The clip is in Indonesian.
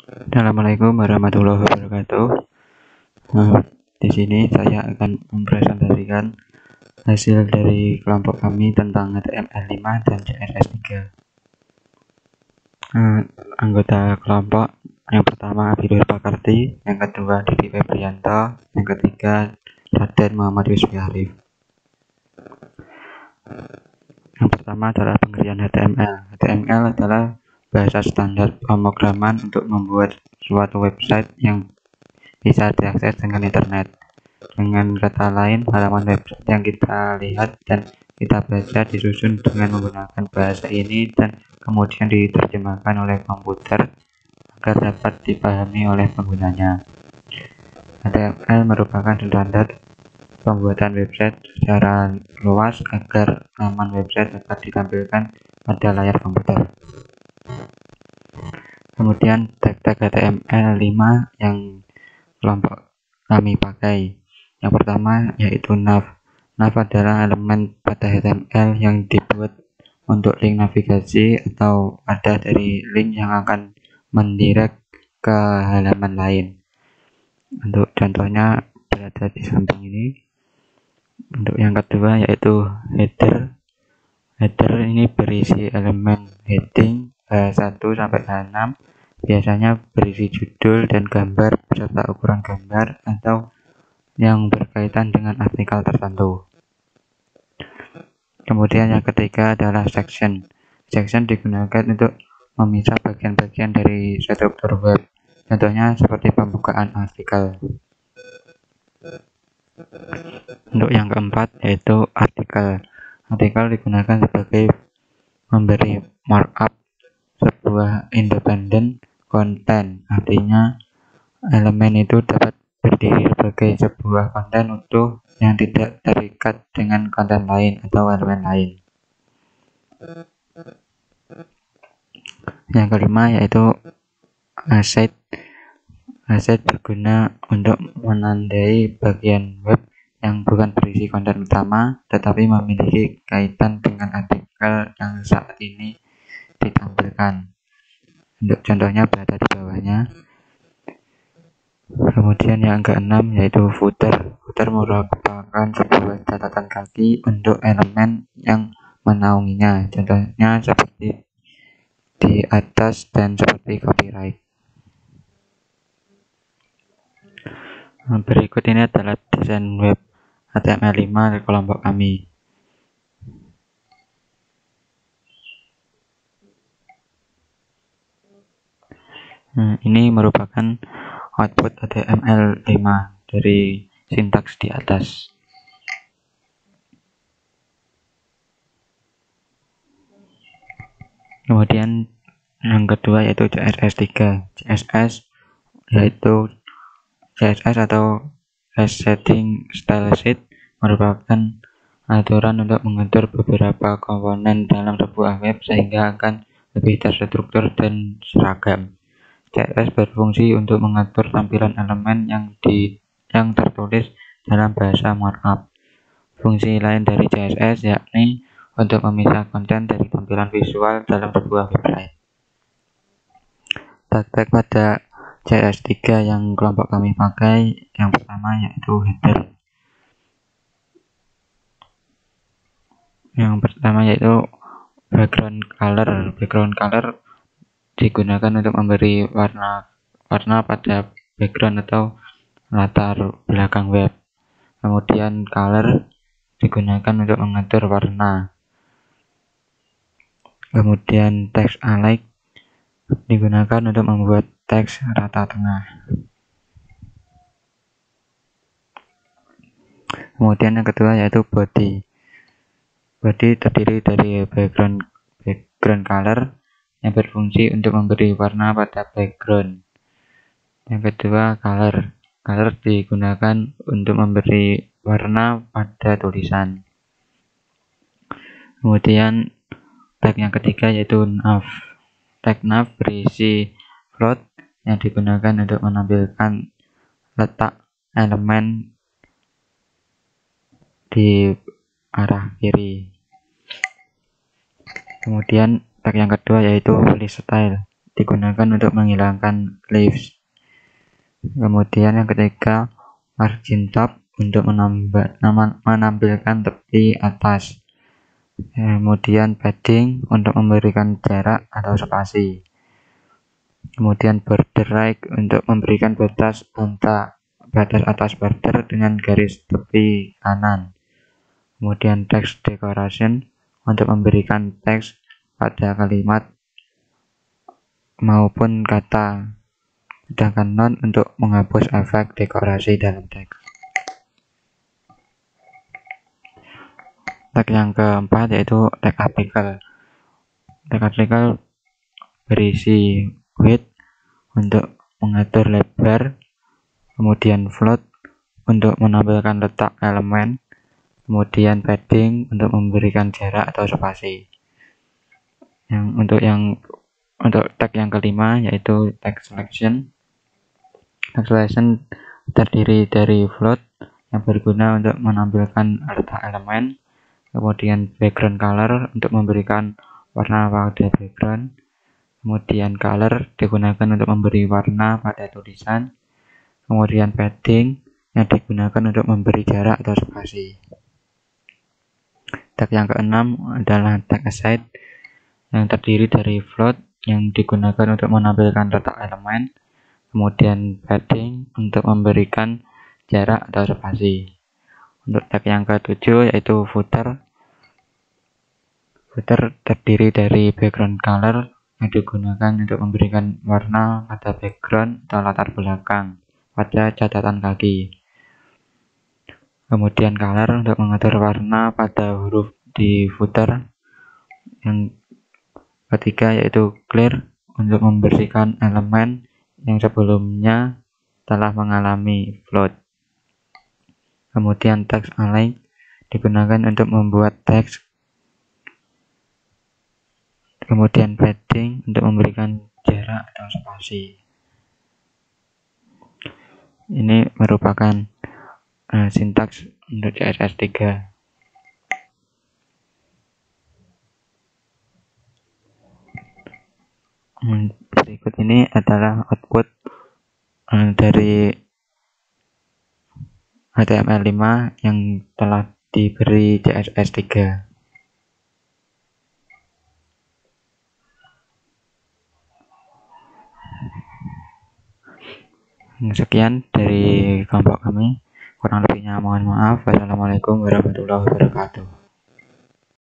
Assalamualaikum warahmatullahi wabarakatuh. Di sini saya akan mempresentasikan hasil dari kelompok kami tentang HTML5 dan CSS3. Anggota kelompok yang pertama Abidul Pakarti, yang kedua Didi Febrianto, yang ketiga Raden Muhammad Yusfi Arif. Yang pertama adalah pengertian HTML. HTML adalah bahasa standar pemrograman untuk membuat suatu website yang bisa diakses dengan internet. Dengan kata lain, halaman website yang kita lihat dan kita baca disusun dengan menggunakan bahasa ini dan kemudian diterjemahkan oleh komputer agar dapat dipahami oleh penggunanya. HTML merupakan standar pembuatan website secara luas agar halaman website dapat ditampilkan pada layar komputer. Kemudian tag-tag HTML5 yang kelompok kami pakai. Yang pertama yaitu nav. Nav adalah elemen pada HTML yang dibuat untuk link navigasi atau ada dari link yang akan mendirect ke halaman lain. Untuk contohnya berada di samping ini. Untuk yang kedua yaitu header. Header ini berisi elemen heading H1 sampai H6, biasanya berisi judul dan gambar beserta ukuran gambar atau yang berkaitan dengan artikel tertentu. Kemudian yang ketiga adalah section. Section digunakan untuk memisah bagian-bagian dari struktur web, contohnya seperti pembukaan artikel. Untuk yang keempat yaitu artikel. Artikel digunakan sebagai memberi markup sebuah independent content, artinya elemen itu dapat berdiri sebagai sebuah konten utuh yang tidak terikat dengan konten lain atau elemen lain. Yang kelima yaitu asset. Asset berguna untuk menandai bagian web yang bukan berisi konten utama tetapi memiliki kaitan dengan artikel yang saat ini ditampilkan. Untuk contohnya berada di bawahnya. Kemudian yang keenam yaitu footer. Footer merupakan sebuah catatan kaki untuk elemen yang menaunginya, contohnya seperti di atas dan seperti copyright. Berikut ini adalah desain web HTML5 dari kelompok kami. Ini merupakan output HTML5 dari sintaks di atas. Kemudian yang kedua yaitu CSS3. CSS yaitu CSS atau Setting Style Sheet merupakan aturan untuk mengatur beberapa komponen dalam sebuah web sehingga akan lebih terstruktur dan seragam. CSS berfungsi untuk mengatur tampilan elemen yang tertulis dalam bahasa markup. Fungsi lain dari CSS yakni untuk memisah konten dari tampilan visual dalam sebuah website. Tag-tag pada CSS3 yang kelompok kami pakai, yang pertama yaitu header. Yang pertama yaitu background color. Background color digunakan untuk memberi warna pada background atau latar belakang web. Kemudian color digunakan untuk mengatur warna. Kemudian text align digunakan untuk membuat teks rata tengah. Kemudian yang kedua yaitu body. Body terdiri dari background color yang berfungsi untuk memberi warna pada background. Yang kedua color. Color digunakan untuk memberi warna pada tulisan. Kemudian tag yang ketiga yaitu nav. Tag nav berisi float yang digunakan untuk menampilkan letak elemen di arah kiri. Kemudian tag yang kedua yaitu list style. digunakan untuk menghilangkan leaves. Kemudian yang ketiga, margin top untuk menampilkan tepi atas. Kemudian padding untuk memberikan jarak atau spasi. Kemudian border right untuk memberikan batas atas border dengan garis tepi kanan. Kemudian text decoration untuk memberikan teks pada kalimat maupun kata. Sedangkan non untuk menghapus efek dekorasi dalam teks. Tag yang keempat yaitu tag artikel. Tag artikel berisi width untuk mengatur lebar, kemudian float untuk menampilkan letak elemen, kemudian padding untuk memberikan jarak atau spasi. Untuk tag yang kelima yaitu tag selection. Tag selection terdiri dari float yang berguna untuk menampilkan letak elemen, kemudian background color untuk memberikan warna pada background, kemudian color digunakan untuk memberi warna pada tulisan, kemudian padding yang digunakan untuk memberi jarak atau spasi. Tag yang keenam adalah tag aside yang terdiri dari float yang digunakan untuk menampilkan letak elemen, kemudian padding untuk memberikan jarak atau spasi. Untuk tag yang ketujuh yaitu footer. Footer terdiri dari background color yang digunakan untuk memberikan warna pada background atau latar belakang pada catatan kaki. Kemudian color untuk mengatur warna pada huruf di footer. Yang ketiga yaitu clear untuk membersihkan elemen yang sebelumnya telah mengalami float. Kemudian text align digunakan untuk membuat teks. Kemudian padding untuk memberikan jarak atau spasi. Ini merupakan sintaks untuk CSS 3. Berikut ini adalah output dari HTML5 yang telah diberi CSS 3. Sekian dari kelompok kami, kurang lebihnya mohon maaf. Wassalamualaikum warahmatullahi wabarakatuh.